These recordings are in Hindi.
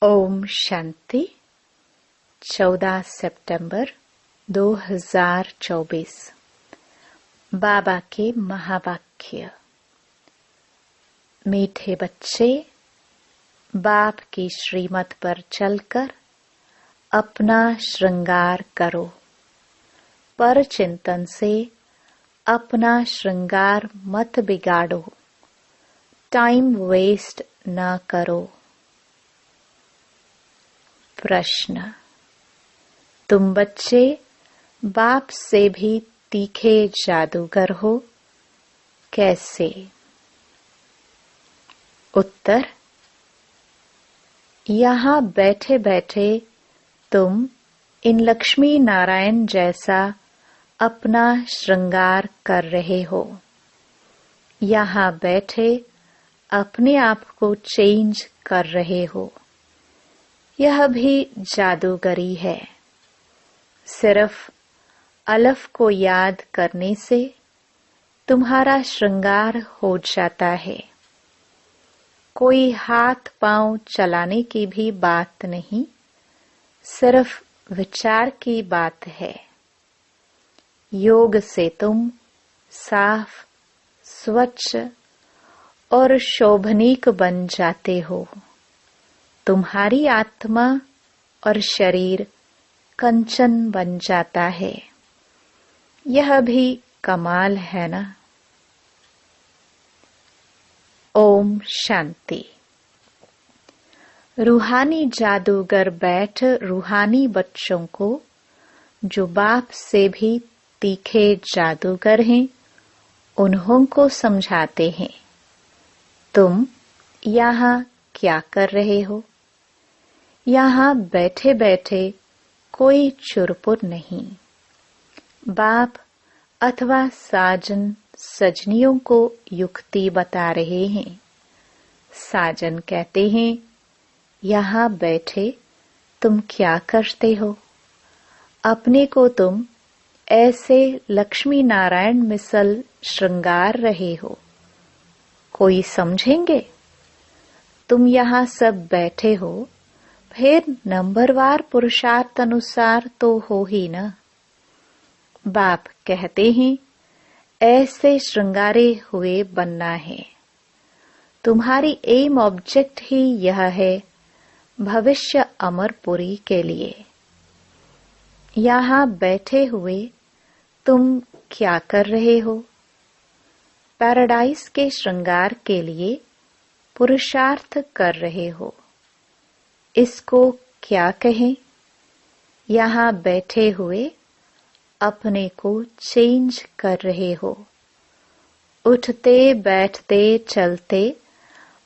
ओम शांति। 14 सितंबर 2024। बाबा के महावाक्य। मीठे बच्चे, बाप की श्रीमत पर चलकर अपना श्रृंगार करो। पर चिंतन से अपना श्रृंगार मत बिगाड़ो। टाइम वेस्ट न करो। प्रश्न। तुम बच्चे बाप से भी तीखे जादूगर हो, कैसे? उत्तर। यहाँ बैठे बैठे तुम इन लक्ष्मी नारायण जैसा अपना श्रृंगार कर रहे हो। यहाँ बैठे अपने आप को चेंज कर रहे हो। यह भी जादूगरी है। सिर्फ अलफ को याद करने से तुम्हारा श्रृंगार हो जाता है। कोई हाथ पांव चलाने की भी बात नहीं, सिर्फ विचार की बात है। योग से तुम साफ, स्वच्छ और शोभनीक बन जाते हो। तुम्हारी आत्मा और शरीर कंचन बन जाता है। यह भी कमाल है ना? ओम शांति। रूहानी जादूगर बैठ रूहानी बच्चों को, जो बाप से भी तीखे जादूगर हैं, उन्हों को समझाते हैं। तुम यहाँ क्या कर रहे हो? यहाँ बैठे बैठे कोई चुरपुर नहीं। बाप अथवा साजन सजनियों को युक्ति बता रहे हैं। साजन कहते हैं, यहाँ बैठे तुम क्या करते हो? अपने को तुम ऐसे लक्ष्मी नारायण मिसल श्रृंगार रहे हो। कोई समझेंगे? तुम यहाँ सब बैठे हो, फिर नंबरवार पुरुषार्थ अनुसार तो हो ही ना। बाप कहते हैं, ऐसे श्रृंगारे हुए बनना है। तुम्हारी एम ऑब्जेक्ट ही यह है, भविष्य अमरपुरी के लिए। यहाँ बैठे हुए तुम क्या कर रहे हो? पैराडाइज के श्रृंगार के लिए पुरुषार्थ कर रहे हो। इसको क्या कहें? यहाँ बैठे हुए अपने को चेंज कर रहे हो। उठते बैठते चलते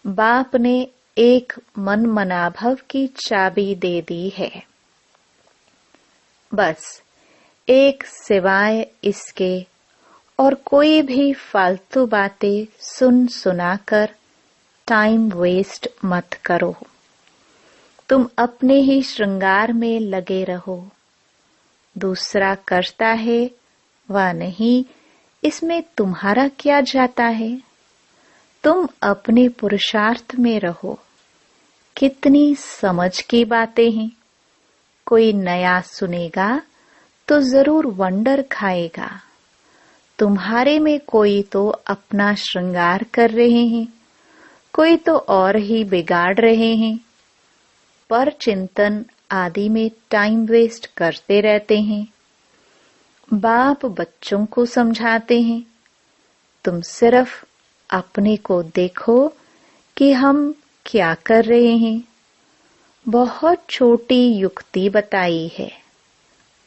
बाप ने एक मन मनाभव की चाबी दे दी है। बस एक सिवाय इसके और कोई भी फालतू बातें सुन सुनाकर टाइम वेस्ट मत करो। तुम अपने ही श्रृंगार में लगे रहो। दूसरा करता है व नहीं, इसमें तुम्हारा क्या जाता है? तुम अपने पुरुषार्थ में रहो। कितनी समझ की बातें हैं। कोई नया सुनेगा तो जरूर वंडर खाएगा। तुम्हारे में कोई तो अपना श्रृंगार कर रहे हैं, कोई तो और ही बिगाड़ रहे हैं। पर चिंतन आदि में टाइम वेस्ट करते रहते हैं। बाप बच्चों को समझाते हैं, तुम सिर्फ अपने को देखो कि हम क्या कर रहे हैं। बहुत छोटी युक्ति बताई है।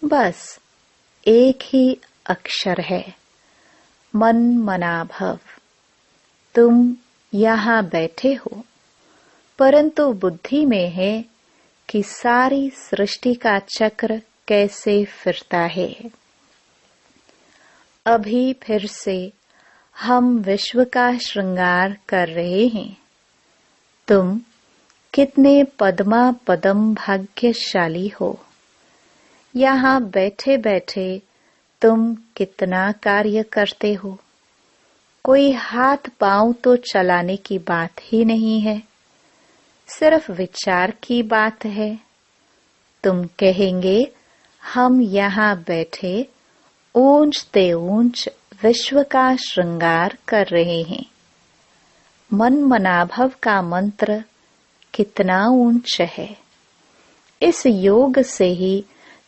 बस एक ही अक्षर है, मन मनाभव। तुम यहाँ बैठे हो, परंतु बुद्धि में है कि सारी सृष्टि का चक्र कैसे फिरता है। अभी फिर से हम विश्व का श्रृंगार कर रहे हैं। तुम कितने पद्मा पदम भाग्यशाली हो। यहाँ बैठे बैठे तुम कितना कार्य करते हो। कोई हाथ पांव तो चलाने की बात ही नहीं है। सिर्फ विचार की बात है। तुम कहेंगे हम यहाँ बैठे ऊंचते ऊंच विश्व का श्रृंगार कर रहे हैं। मन मनाभव का मंत्र कितना ऊंच है। इस योग से ही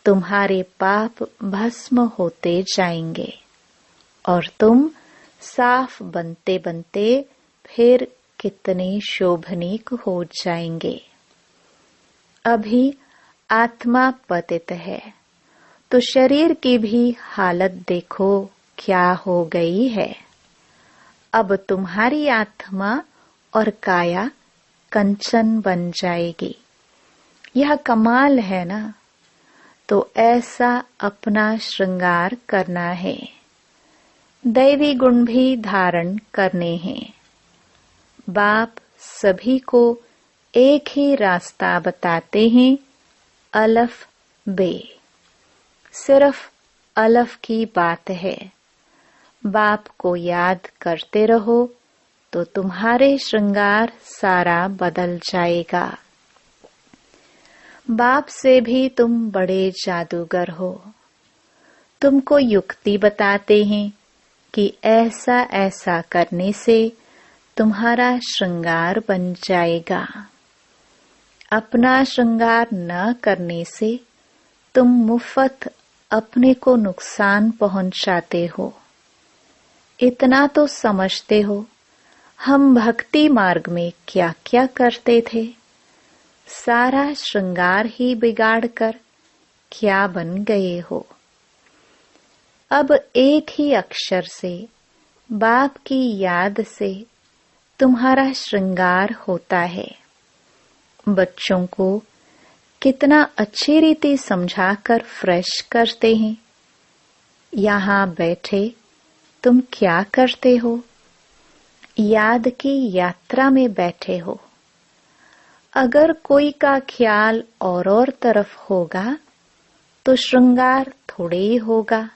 तुम्हारे पाप भस्म होते जाएंगे और तुम साफ बनते बनते फिर कितने शोभनीक हो जाएंगे। अभी आत्मा पतित है तो शरीर की भी हालत देखो क्या हो गई है। अब तुम्हारी आत्मा और काया कंचन बन जाएगी। यह कमाल है ना। तो ऐसा अपना श्रृंगार करना है। दैवी गुण भी धारण करने हैं। बाप सभी को एक ही रास्ता बताते हैं, अलफ बे। सिर्फ अलफ की बात है। बाप को याद करते रहो तो तुम्हारे श्रृंगार सारा बदल जाएगा। बाप से भी तुम बड़े जादूगर हो। तुमको युक्ति बताते हैं कि ऐसा ऐसा करने से तुम्हारा श्रृंगार बन जाएगा। अपना श्रृंगार न करने से तुम मुफ्त अपने को नुकसान पहुंचाते हो। इतना तो समझते हो हम भक्ति मार्ग में क्या क्या करते थे। सारा श्रृंगार ही बिगाड़कर क्या बन गए हो। अब एक ही अक्षर से, बाप की याद से तुम्हारा श्रृंगार होता है। बच्चों को कितना अच्छी रीति समझाकर फ्रेश करते हैं। यहाँ बैठे तुम क्या करते हो? याद की यात्रा में बैठे हो। अगर कोई का ख्याल और तरफ होगा तो श्रृंगार थोड़े ही होगा।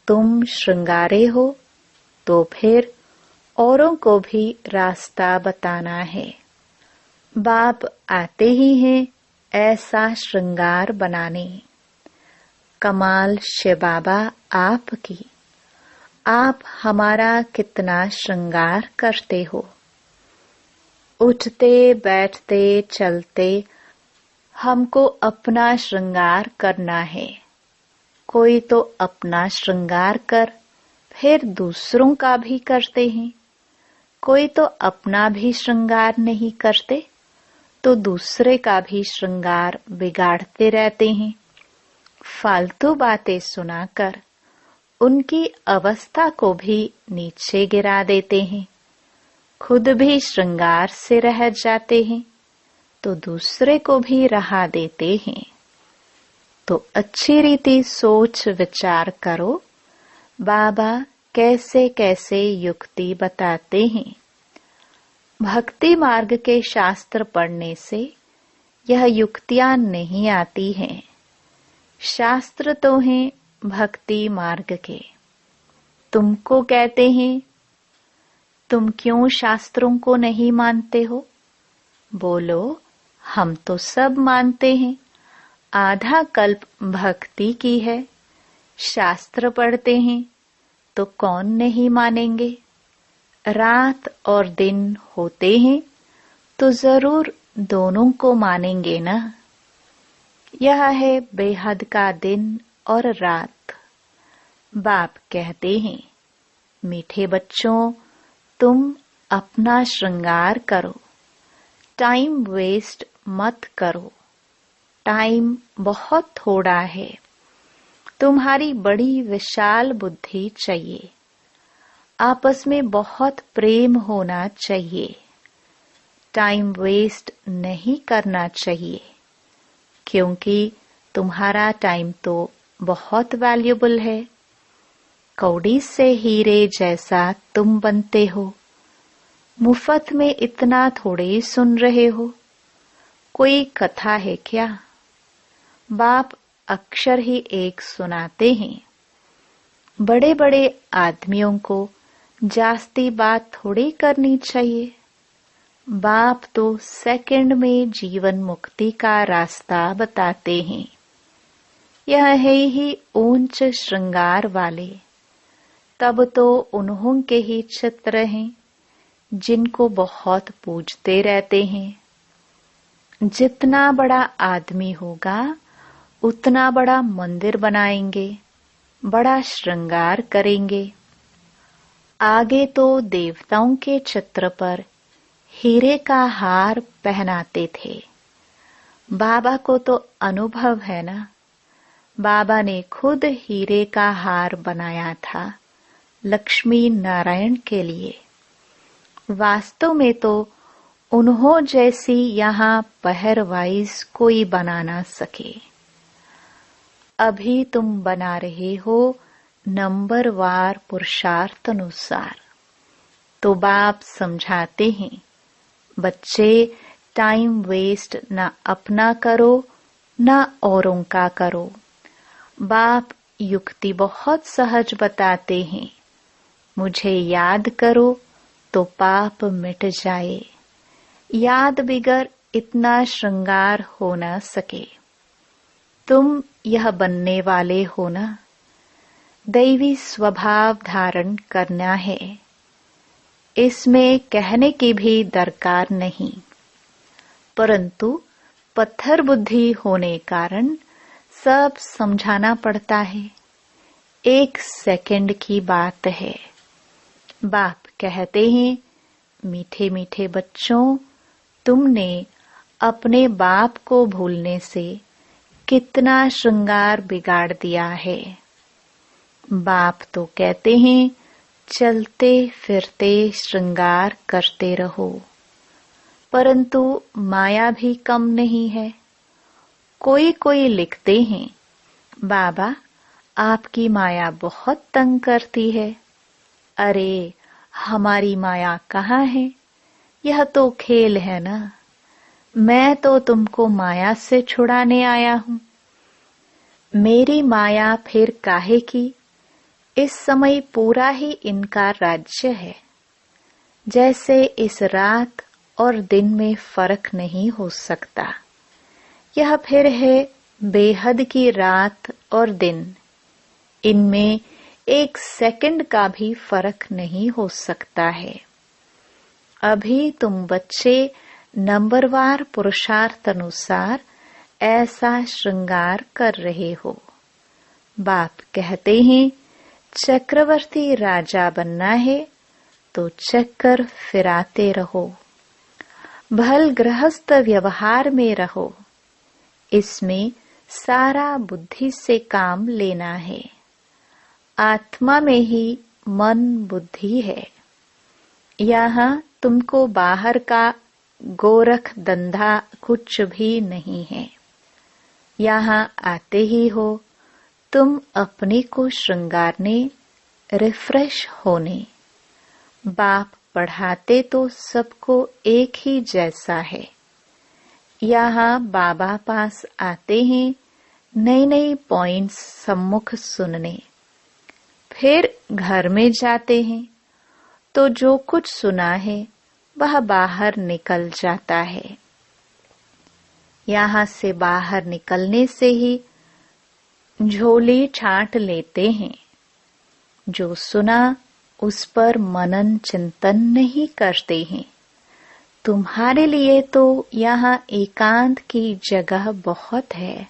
तुम श्रृंगारे हो तो फिर औरों को भी रास्ता बताना है। बाप आते ही हैं ऐसा श्रृंगार बनाने। कमाल शिव बाबा आपकी। आप हमारा कितना श्रृंगार करते हो। उठते बैठते चलते हमको अपना श्रृंगार करना है। कोई तो अपना श्रृंगार कर फिर दूसरों का भी करते हैं। कोई तो अपना भी श्रृंगार नहीं करते तो दूसरे का भी श्रृंगार बिगाड़ते रहते हैं। फालतू बातें सुनाकर उनकी अवस्था को भी नीचे गिरा देते हैं। खुद भी श्रृंगार से रह जाते हैं तो दूसरे को भी रहा देते हैं। तो अच्छी रीति सोच विचार करो बाबा कैसे कैसे युक्ति बताते हैं। भक्ति मार्ग के शास्त्र पढ़ने से यह युक्तियां नहीं आती हैं। शास्त्र तो हैं भक्ति मार्ग के। तुमको कहते हैं तुम क्यों शास्त्रों को नहीं मानते हो? बोलो हम तो सब मानते हैं। आधा कल्प भक्ति की है। शास्त्र पढ़ते हैं तो कौन नहीं मानेंगे। रात और दिन होते हैं तो जरूर दोनों को मानेंगे ना। यह है बेहद का दिन और रात। बाप कहते हैं मीठे बच्चों तुम अपना श्रृंगार करो। टाइम वेस्ट मत करो। टाइम बहुत थोड़ा है। तुम्हारी बड़ी विशाल बुद्धि चाहिए। आपस में बहुत प्रेम होना चाहिए। टाइम वेस्ट नहीं करना चाहिए क्योंकि तुम्हारा टाइम तो बहुत वैल्यूबल है। कौड़ी से हीरे जैसा तुम बनते हो। मुफ्त में इतना थोड़े सुन रहे हो। कोई कथा है क्या? बाप अक्षर ही एक सुनाते हैं। बड़े बड़े आदमियों को जास्ती बात थोड़ी करनी चाहिए। बाप तो सेकंड में जीवन मुक्ति का रास्ता बताते हैं। यह है ही ऊंच श्रृंगार वाले। तब तो उन्हों के ही चित्र हैं जिनको बहुत पूजते रहते हैं। जितना बड़ा आदमी होगा उतना बड़ा मंदिर बनाएंगे, बड़ा श्रृंगार करेंगे। आगे तो देवताओं के चित्र पर हीरे का हार पहनाते थे। बाबा को तो अनुभव है ना, बाबा ने खुद हीरे का हार बनाया था लक्ष्मी नारायण के लिए। वास्तव में तो उन्हों जैसी यहाँ पहरवाइज कोई बना ना सके। अभी तुम बना रहे हो नंबरवार पुरुषार्थ अनुसार। तो बाप समझाते हैं, बच्चे टाइम वेस्ट ना अपना करो ना औरों का करो। बाप युक्ति बहुत सहज बताते हैं, मुझे याद करो तो पाप मिट जाए। याद बिगर इतना श्रृंगार हो न सके। तुम यह बनने वाले हो ना, दैवी स्वभाव धारण करना है। इसमें कहने की भी दरकार नहीं, परंतु पत्थर बुद्धि होने कारण सब समझाना पड़ता है। 1 सेकंड की बात है। बाप कहते हैं, मीठे मीठे बच्चों, तुमने अपने बाप को भूलने से कितना श्रृंगार बिगाड़ दिया है। बाप तो कहते हैं, चलते फिरते श्रृंगार करते रहो। परंतु माया भी कम नहीं है। कोई कोई लिखते हैं, बाबा आपकी माया बहुत तंग करती है। अरे हमारी माया कहाँ है? यह तो खेल है ना। मैं तो तुमको माया से छुड़ाने आया हूँ। मेरी माया फिर काहे की? इस समय पूरा ही इनका राज्य है। जैसे इस रात और दिन में फर्क नहीं हो सकता, यह फिर है बेहद की रात और दिन। इनमें 1 सेकंड का भी फर्क नहीं हो सकता है। अभी तुम बच्चे नंबरवार पुरुषार्थ अनुसार ऐसा श्रृंगार कर रहे हो। बाप कहते हैं, चक्रवर्ती राजा बनना है तो चक्कर फिराते रहो। भल गृहस्थ व्यवहार में रहो। इसमें सारा बुद्धि से काम लेना है। आत्मा में ही मन बुद्धि है। यहाँ तुमको बाहर का गोरख धंधा कुछ भी नहीं है। यहाँ आते ही हो तुम अपने को श्रृंगारने, रिफ्रेश होने। बाप पढ़ाते तो सबको एक ही जैसा है। यहाँ बाबा पास आते हैं नई नई पॉइंट्स सम्मुख सुनने। फिर घर में जाते हैं तो जो कुछ सुना है वह बाहर निकल जाता है। यहाँ से बाहर निकलने से ही झोली छांट लेते हैं। जो सुना उस पर मनन चिंतन नहीं करते हैं। तुम्हारे लिए तो यहाँ एकांत की जगह बहुत है।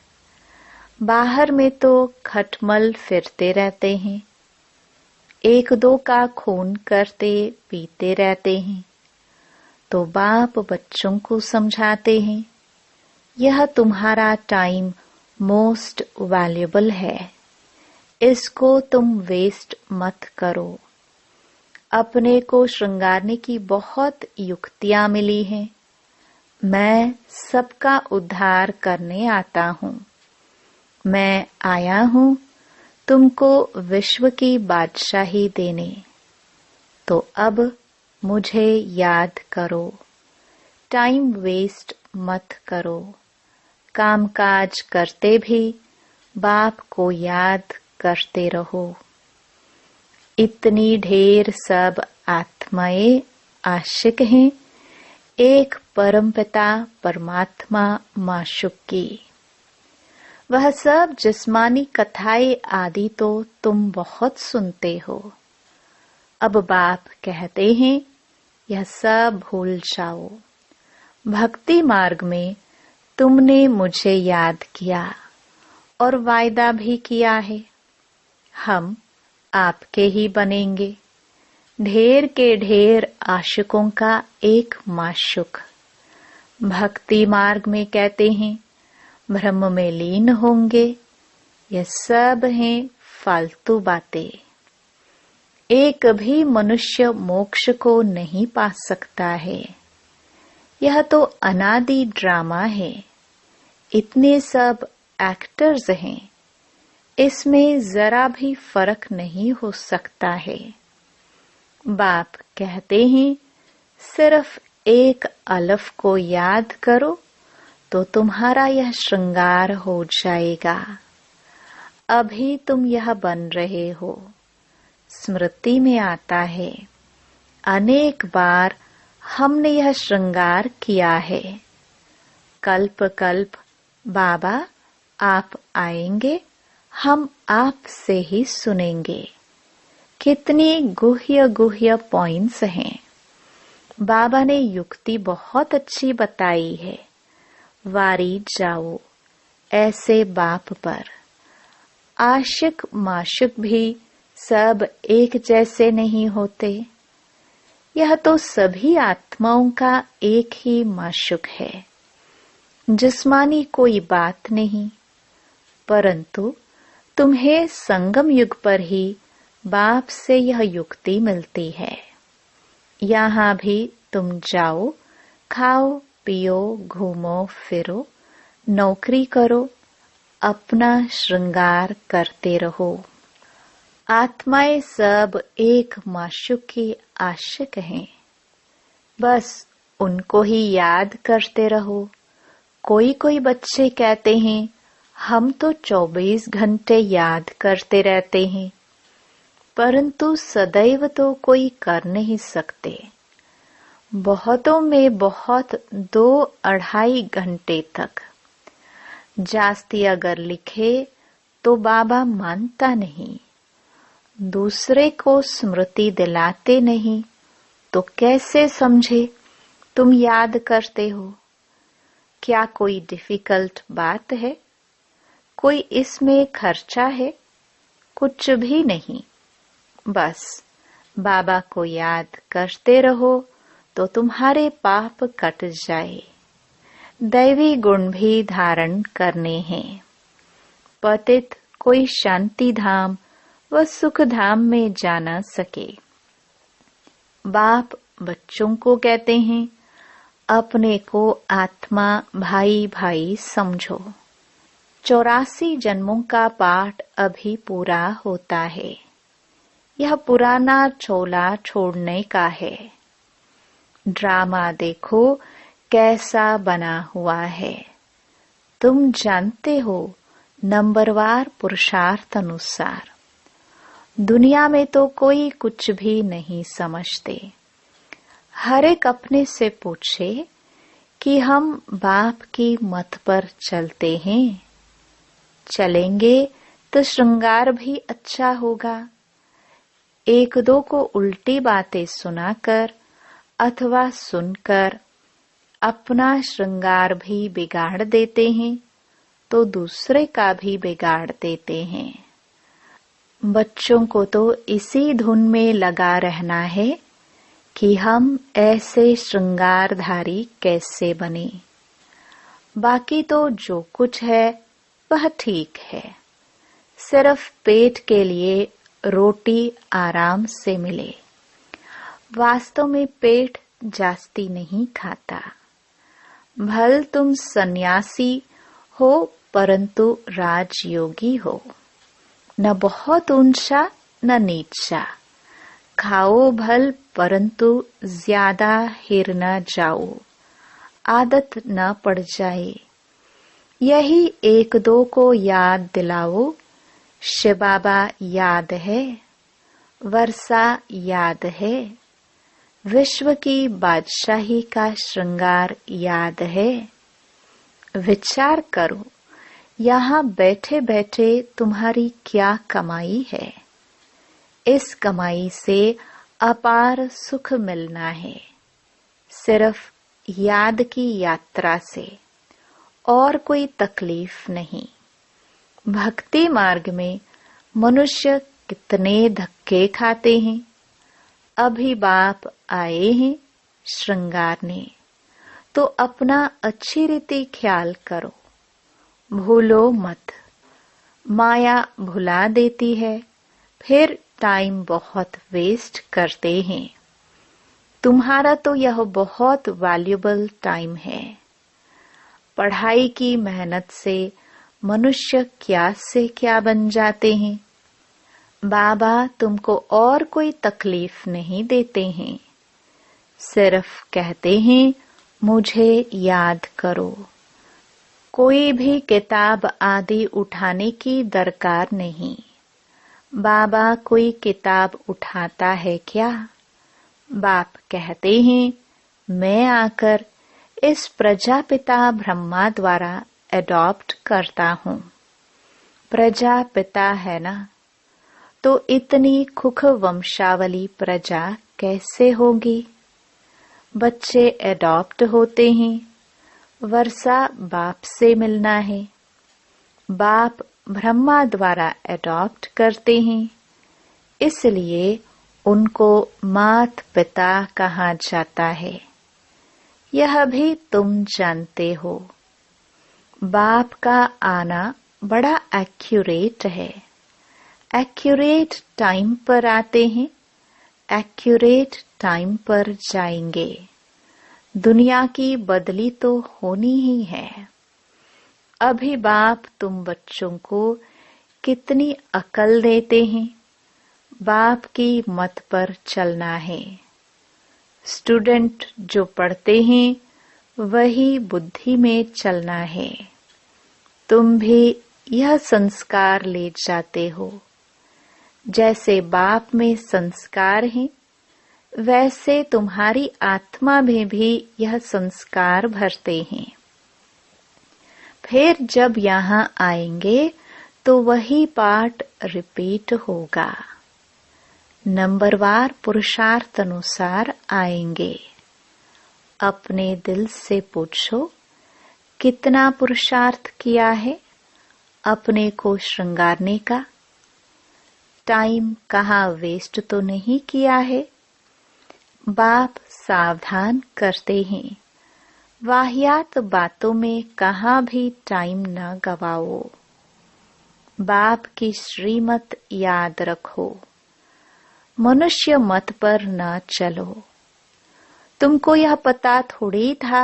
बाहर में तो खटमल फिरते रहते हैं। 1-2 का खून करते पीते रहते हैं। तो बाप बच्चों को समझाते हैं, यह तुम्हारा टाइम मोस्ट वैल्यूएबल है। इसको तुम वेस्ट मत करो। अपने को श्रृंगारने की बहुत युक्तियां मिली हैं। मैं सबका उद्धार करने आता हूँ। मैं आया हूँ तुमको विश्व की बादशाही देने। तो अब मुझे याद करो। टाइम वेस्ट मत करो। कामकाज करते भी बाप को याद करते रहो। इतनी ढेर सब आत्माएं आशिक हैं, एक परमपिता परमात्मा माशुक की। वह सब जिस्मानी कथाएं आदि तो तुम बहुत सुनते हो। अब बाप कहते हैं यह सब भूल जाओ। भक्ति मार्ग में तुमने मुझे याद किया और वायदा भी किया है, हम आपके ही बनेंगे। ढेर के ढेर आशिकों का एक माशुक। भक्ति मार्ग में कहते हैं ब्रह्म में लीन होंगे। यह सब हैं फालतू बातें। एक भी मनुष्य मोक्ष को नहीं पा सकता है। यह तो अनादि ड्रामा है। इतने सब एक्टर्स हैं, इसमें जरा भी फर्क नहीं हो सकता है। बाप कहते हैं सिर्फ एक अलफ को याद करो तो तुम्हारा यह श्रृंगार हो जाएगा। अभी तुम यह बन रहे हो। स्मृति में आता है अनेक बार हमने यह श्रृंगार किया है। कल्प कल्प बाबा आप आएंगे, हम आपसे ही सुनेंगे। कितनी गुह्य गुह्य पॉइंट्स हैं। बाबा ने युक्ति बहुत अच्छी बताई है। वारी जाओ ऐसे बाप पर। आशिक माशिक भी सब एक जैसे नहीं होते। यह तो सभी आत्माओं का एक ही माशुक है। जिस्मानी कोई बात नहीं, परंतु तुम्हें संगम युग पर ही बाप से यह युक्ति मिलती है। यहाँ भी तुम जाओ, खाओ पियो, घूमो फिरो, नौकरी करो, अपना श्रृंगार करते रहो। आत्माएं सब एक माशुक की आशिक हैं। बस उनको ही याद करते रहो। कोई कोई बच्चे कहते हैं हम तो 24 घंटे याद करते रहते हैं, परंतु सदैव तो कोई कर नहीं सकते। बहुतों में बहुत 2-2.5 घंटे तक। जास्ती अगर लिखे तो बाबा मानता नहीं। दूसरे को स्मृति दिलाते नहीं तो कैसे समझे तुम याद करते हो। क्या कोई डिफिकल्ट बात है? कोई इसमें खर्चा है? कुछ भी नहीं। बस बाबा को याद करते रहो तो तुम्हारे पाप कट जाए। दैवी गुण भी धारण करने हैं। पतित कोई शांति धाम व सुख धाम में जा न सके। बाप बच्चों को कहते हैं अपने को आत्मा भाई भाई समझो। 84 जन्मों का पाठ अभी पूरा होता है। यह पुराना चोला छोड़ने का है। ड्रामा देखो कैसा बना हुआ है। तुम जानते हो नंबरवार पुरुषार्थ अनुसार। दुनिया में तो कोई कुछ भी नहीं समझते। हर एक अपने से पूछे कि हम बाप की मत पर चलते हैं। चलेंगे तो श्रृंगार भी अच्छा होगा। एक दो को उल्टी बातें सुनाकर अथवा सुनकर अपना श्रृंगार भी बिगाड़ देते हैं तो दूसरे का भी बिगाड़ देते हैं। बच्चों को तो इसी धुन में लगा रहना है कि हम ऐसे श्रृंगारधारी कैसे बने। बाकी तो जो कुछ है वह ठीक है। सिर्फ पेट के लिए रोटी आराम से मिले। वास्तव में पेट जास्ती नहीं खाता। भल तुम सन्यासी हो परंतु राजयोगी हो। न बहुत ऊंचा न नीचा। खाओ भल परंतु ज्यादा हिर न जाओ। आदत न पड़ जाए। यही एक दो को याद दिलाओ। शिव बाबा याद है, वर्षा याद है, विश्व की बादशाही का श्रृंगार याद है? विचार करो, यहाँ बैठे बैठे तुम्हारी क्या कमाई है? इस कमाई से अपार सुख मिलना है, सिर्फ याद की यात्रा से, और कोई तकलीफ नहीं। भक्ति मार्ग में मनुष्य कितने धक्के खाते हैं। अभी बाप आए हैं श्रृंगारने, तो अपना अच्छी रीति ख्याल करो, भूलो मत। माया भुला देती है, फिर टाइम बहुत वेस्ट करते हैं। तुम्हारा तो यह बहुत वैल्यूएबल टाइम है। पढ़ाई की मेहनत से मनुष्य क्या से क्या बन जाते हैं। बाबा तुमको और कोई तकलीफ नहीं देते हैं, सिर्फ कहते हैं मुझे याद करो। कोई भी किताब आदि उठाने की दरकार नहीं। बाबा कोई किताब उठाता है क्या? बाप कहते हैं मैं आकर इस प्रजापिता ब्रह्मा द्वारा एडॉप्ट करता हूँ। प्रजापिता है ना, तो इतनी खुख वंशावली प्रजा कैसे होगी? बच्चे एडॉप्ट होते हैं, वर्षा बाप से मिलना है। बाप ब्रह्मा द्वारा एडॉप्ट करते हैं, इसलिए उनको मात पिता कहा जाता है। यह भी तुम जानते हो। बाप का आना बड़ा एक्यूरेट है। एक्यूरेट टाइम पर आते हैं, एक्यूरेट टाइम पर जाएंगे। दुनिया की बदली तो होनी ही है। अभी बाप तुम बच्चों को कितनी अकल देते हैं। बाप की मत पर चलना है। स्टूडेंट जो पढ़ते हैं वही बुद्धि में चलना है। तुम भी यह संस्कार ले जाते हो। जैसे बाप में संस्कार हैं, वैसे तुम्हारी आत्मा में भी यह संस्कार भरते हैं। फिर जब यहाँ आएंगे तो वही पाठ रिपीट होगा। नंबरवार पुरुषार्थ अनुसार आएंगे। अपने दिल से पूछो कितना पुरुषार्थ किया है अपने को श्रृंगारने का। टाइम कहाँ वेस्ट तो नहीं किया है। बाप सावधान करते हैं, वाहियात बातों में कहाँ भी टाइम न गवाओ। बाप की श्रीमत याद रखो, मनुष्य मत पर न चलो। तुमको यह पता थोड़ी था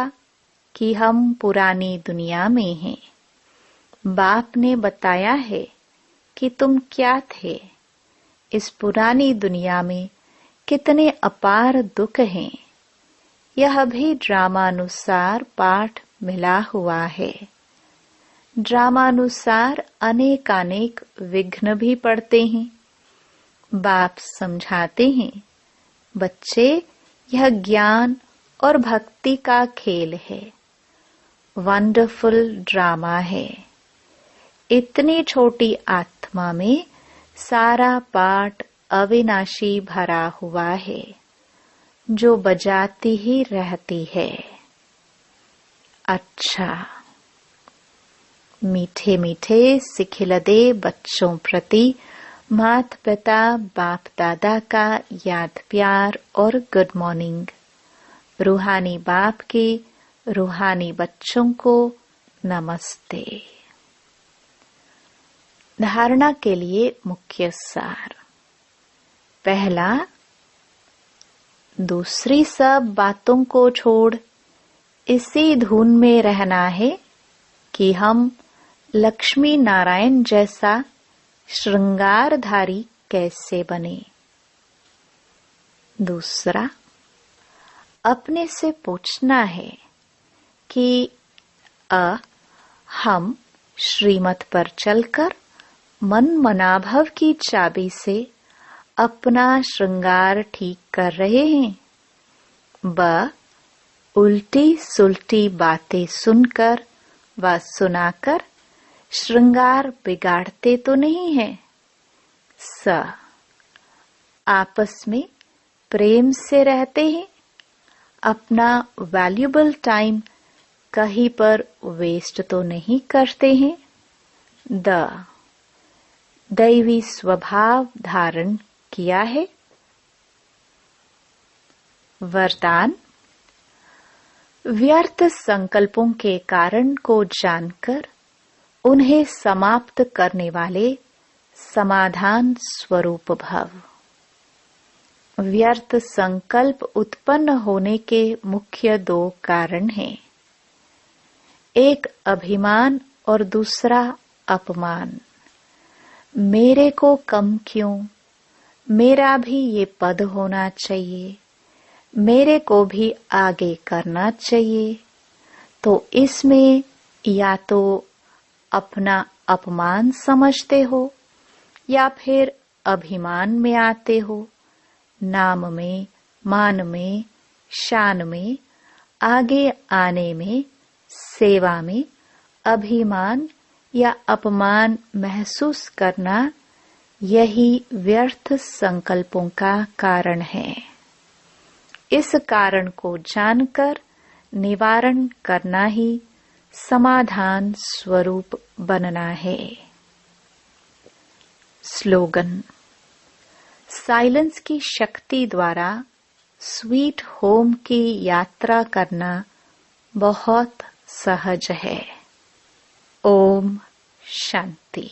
कि हम पुरानी दुनिया में हैं। बाप ने बताया है कि तुम क्या थे। इस पुरानी दुनिया में कितने अपार दुख हैं। यह भी ड्रामानुसार पाठ मिला हुआ है। ड्रामानुसार अनेकानेक विघ्न भी पड़ते हैं। बाप समझाते हैं, बच्चे यह ज्ञान और भक्ति का खेल है। वंडरफुल ड्रामा है। इतनी छोटी आत्मा में सारा पाठ अविनाशी भरा हुआ है, जो बजाती ही रहती है। अच्छा, मीठे मीठे सिखिलदे बच्चों प्रति माता पिता बाप दादा का याद प्यार और गुड मॉर्निंग। रूहानी बाप के रूहानी बच्चों को नमस्ते। धारणा के लिए मुख्य सार। पहला, दूसरी सब बातों को छोड़ इसी धुन में रहना है कि हम लक्ष्मी नारायण जैसा श्रृंगारधारी कैसे बने। दूसरा, अपने से पूछना है कि हम श्रीमत पर चलकर मन मनाभव की चाबी से अपना श्रृंगार ठीक कर रहे हैं ब उल्टी सुलटी बातें सुनकर व सुनाकर श्रृंगार बिगाड़ते तो नहीं हैं। स आपस में प्रेम से रहते हैं, अपना वैल्यूबल टाइम कहीं पर वेस्ट तो नहीं करते हैं। द दैवी स्वभाव धारण किया है। वरदान, व्यर्थ संकल्पों के कारण को जानकर उन्हें समाप्त करने वाले समाधान स्वरूप भव। व्यर्थ संकल्प उत्पन्न होने के मुख्य 2 कारण हैं, एक अभिमान और दूसरा अपमान। मेरे को कम क्यों, मेरा भी ये पद होना चाहिए, मेरे को भी आगे करना चाहिए। तो इसमें या तो अपना अपमान समझते हो या फिर अभिमान में आते हो। नाम में, मान में, शान में, आगे आने में, सेवा में अभिमान या अपमान महसूस करना, यही व्यर्थ संकल्पों का कारण है। इस कारण को जानकर निवारण करना ही समाधान स्वरूप बनना है। स्लोगन, साइलेंस की शक्ति द्वारा स्वीट होम की यात्रा करना बहुत सहज है। ओम शांति।